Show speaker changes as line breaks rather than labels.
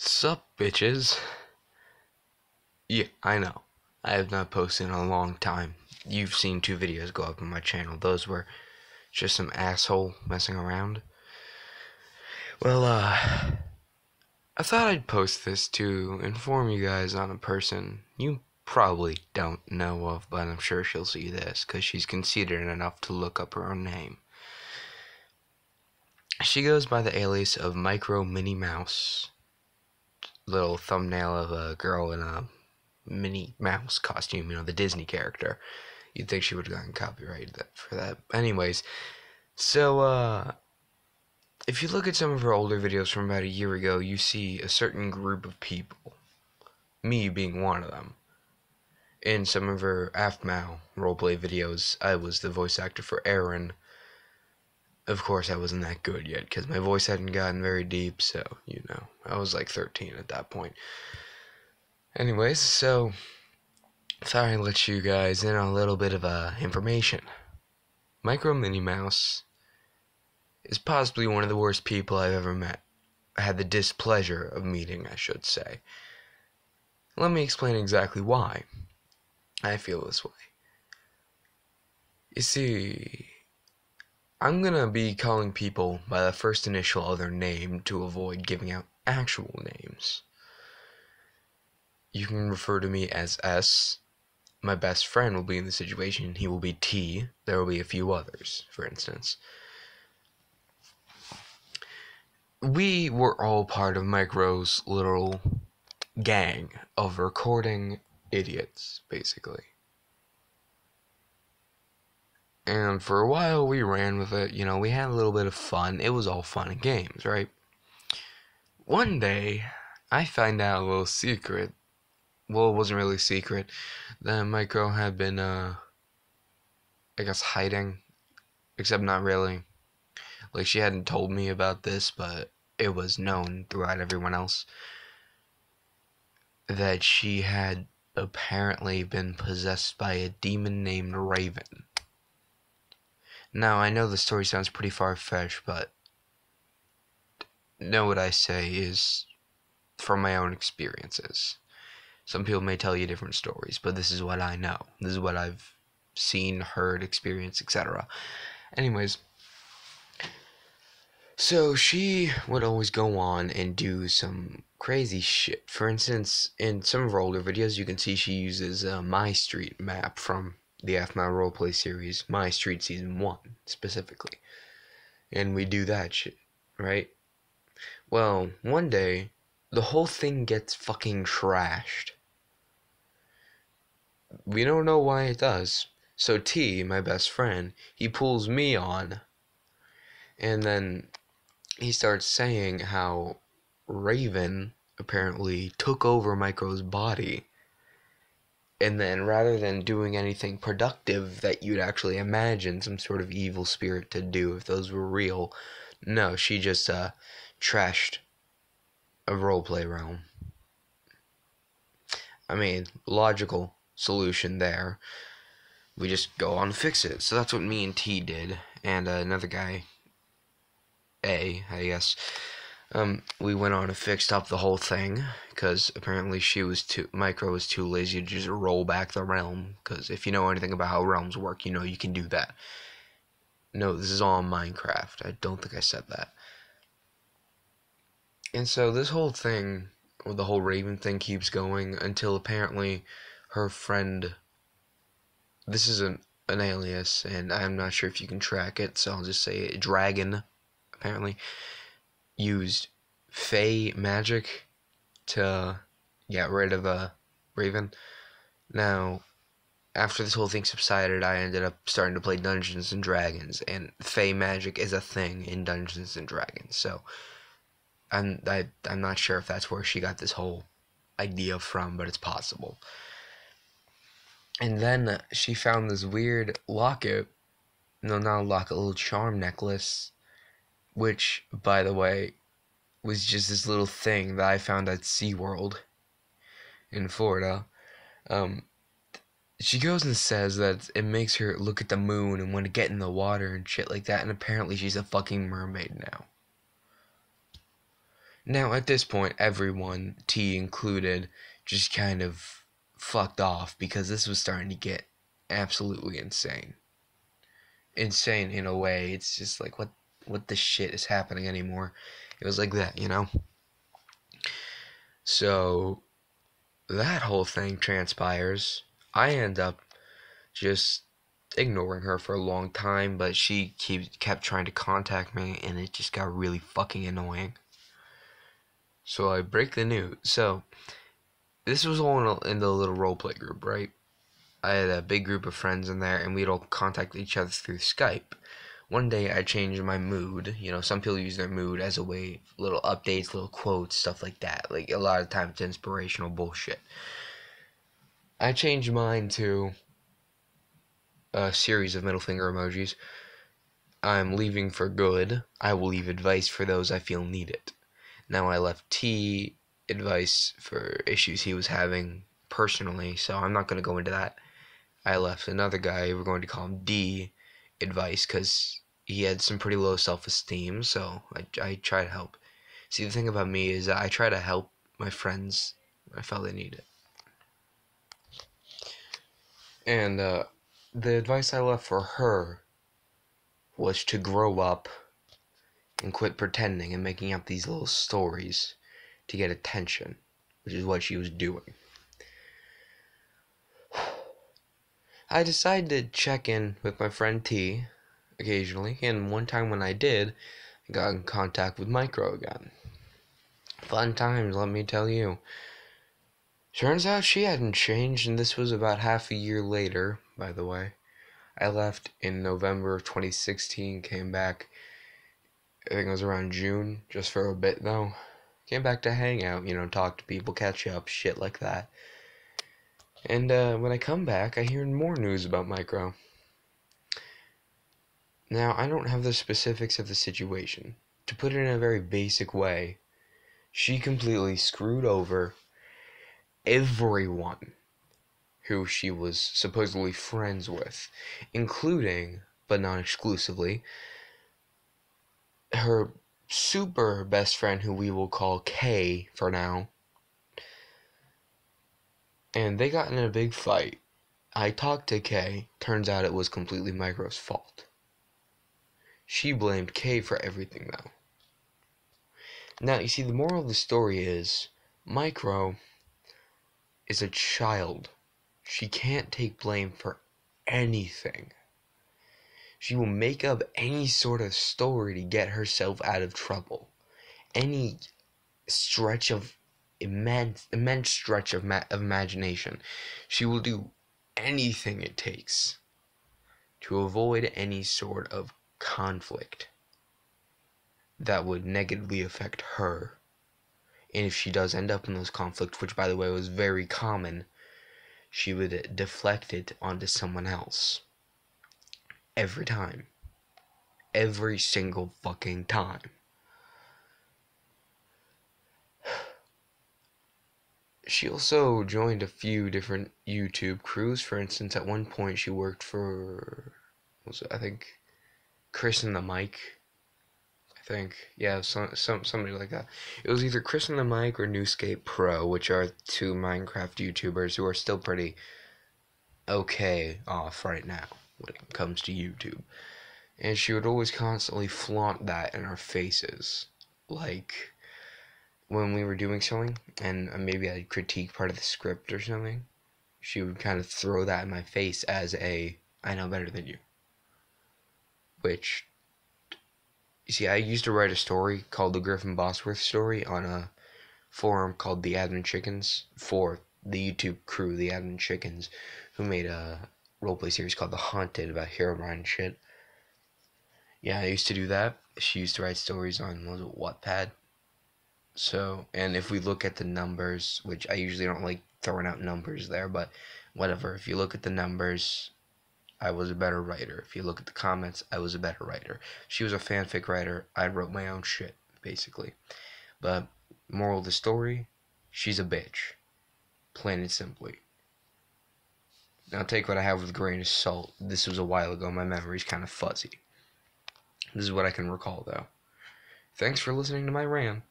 Sup, bitches? Yeah, I know. I have not posted in a long time. You've seen 2 videos go up on my channel. Those were just some asshole messing around. Well, I thought I'd post this to inform you guys on a person you probably don't know of, but I'm sure she'll see this, because she's conceited enough to look up her own name. She goes by the alias of MicroMiniMouse. Little thumbnail of a girl in a Minnie Mouse costume, the Disney character. You'd think she would have gotten copyrighted for that. Anyways, so, if you look at some of her older videos from about a year ago, you see a certain group of people, me being one of them. In some of her AFMAO roleplay videos, I was the voice actor for Aaron. Of course, I wasn't that good yet, because my voice hadn't gotten very deep, so, I was like 13 at that point. Anyways, so thought I'd let you guys in on a little bit of information. MicroMiniMouse is possibly one of the worst people I've ever met. I had the displeasure of meeting, I should say. Let me explain exactly why I feel this way. You see, I'm gonna be calling people by the first initial of their name to avoid giving out actual names. You can refer to me as S. My best friend will be in the situation. He will be T. There will be a few others, for instance. We were all part of Micro's little gang of recording idiots, basically. And for a while, we ran with it. We had a little bit of fun. It was all fun and games, right? One day, I find out a little secret. Well, it wasn't really a secret. That Micro had been, I guess, hiding. Except not really. Like, she hadn't told me about this, but it was known throughout everyone else that she had apparently been possessed by a demon named Raven. Now, I know the story sounds pretty far-fetched, but know what I say is from my own experiences. Some people may tell you different stories, but this is what I know. This is what I've seen, heard, experienced, etc. Anyways, so she would always go on and do some crazy shit. For instance, in some of her older videos, you can see she uses a My Street map from the AFMAO roleplay series, My Street Season 1, specifically. And we do that shit, right? Well, one day, the whole thing gets fucking trashed. We don't know why it does. So T, my best friend, he pulls me on, and then he starts saying how Raven apparently took over Micro's body. And then rather than doing anything productive that you'd actually imagine some sort of evil spirit to do if those were real, no, she just trashed a roleplay realm. I mean, logical solution there. We just go on and fix it. So that's what me and T did, and another guy, A, I guess. We went on and fixed up the whole thing, because apparently Micro was too lazy to just roll back the realm, because if you know anything about how realms work, you know you can do that. No, this is all in Minecraft. I don't think I said that. And so this whole thing, or the whole Raven thing, keeps going until apparently her friend, this is an alias, and I'm not sure if you can track it, so I'll just say it, Dragon, apparently, used Fey magic to get rid of Raven. Now, after this whole thing subsided, I ended up starting to play Dungeons and Dragons, and Fey magic is a thing in Dungeons and Dragons, so I'm not sure if that's where she got this whole idea from, but it's possible. And then she found this weird locket, no, not a locket, a little charm necklace, which, by the way, was just this little thing that I found at SeaWorld in Florida. She goes and says that it makes her look at the moon and want to get in the water and shit like that, and apparently she's a fucking mermaid now. Now, at this point, everyone, T included, just kind of fucked off because this was starting to get absolutely insane. Insane in a way. It's just like, what the shit is happening anymore? It was like that, you know? So, that whole thing transpires. I end up just ignoring her for a long time, but she kept trying to contact me, and it just got really fucking annoying. So I break the news. So this was all in the little roleplay group, right? I had a big group of friends in there, and we'd all contact each other through Skype. One day I changed my mood. You know, some people use their mood as a way, little updates, little quotes, stuff like that. Like, a lot of times it's inspirational bullshit. I changed mine to a series of middle finger emojis. I'm leaving for good. I will leave advice for those I feel need it. Now I left T advice for issues he was having personally, so I'm not going to go into that. I left another guy, we're going to call him D, advice because he had some pretty low self-esteem, so I try to help. See, the thing about me is that I try to help my friends when I felt they need it. And the advice I left for her was to grow up and quit pretending and making up these little stories to get attention, which is what she was doing. I decided to check in with my friend T occasionally, and one time when I did, I got in contact with Micro again. Fun times, let me tell you. Turns out she hadn't changed, and this was about half a year later, by the way. I left in November of 2016, came back, I think it was around June, just for a bit though. Came back to hang out, you know, talk to people, catch up, shit like that. And when I come back, I hear more news about Micro. Now, I don't have the specifics of the situation. To put it in a very basic way, she completely screwed over everyone who she was supposedly friends with, including, but not exclusively, her super best friend, who we will call K for now. And they got in a big fight. I talked to K. Turns out it was completely Micro's fault. She blamed K for everything, though. Now, you see, the moral of the story is Micro is a child. She can't take blame for anything. She will make up any sort of story to get herself out of trouble. Any stretch of immense stretch of imagination. She will do anything it takes to avoid any sort of conflict that would negatively affect her. And if she does end up in those conflicts, which by the way was very common, she would deflect it onto someone else. Every time. Every single fucking time. She also joined a few different YouTube crews. For instance, at one point she worked for, I think, Chris and the Mike. I think, yeah, somebody like that. It was either Chris and the Mike or Newscape Pro, which are two Minecraft YouTubers who are still pretty okay off right now when it comes to YouTube. And she would always constantly flaunt that in our faces. Like, when we were doing something, and maybe I'd critique part of the script or something, she would kind of throw that in my face as I know better than you. Which, you see, I used to write a story called the Griffin Bosworth story on a forum called the Admin Chickens for the YouTube crew, the Admin Chickens, who made a roleplay series called The Haunted about Herobrine and shit. Yeah, I used to do that. She used to write stories on, was it Wattpad? So, and if we look at the numbers, which I usually don't like throwing out numbers there, but whatever. If you look at the numbers, I was a better writer. If you look at the comments, I was a better writer. She was a fanfic writer. I wrote my own shit, basically. But, moral of the story, she's a bitch. Plain and simply. Now, take what I have with a grain of salt. This was a while ago. My memory's kind of fuzzy. This is what I can recall, though. Thanks for listening to my rant.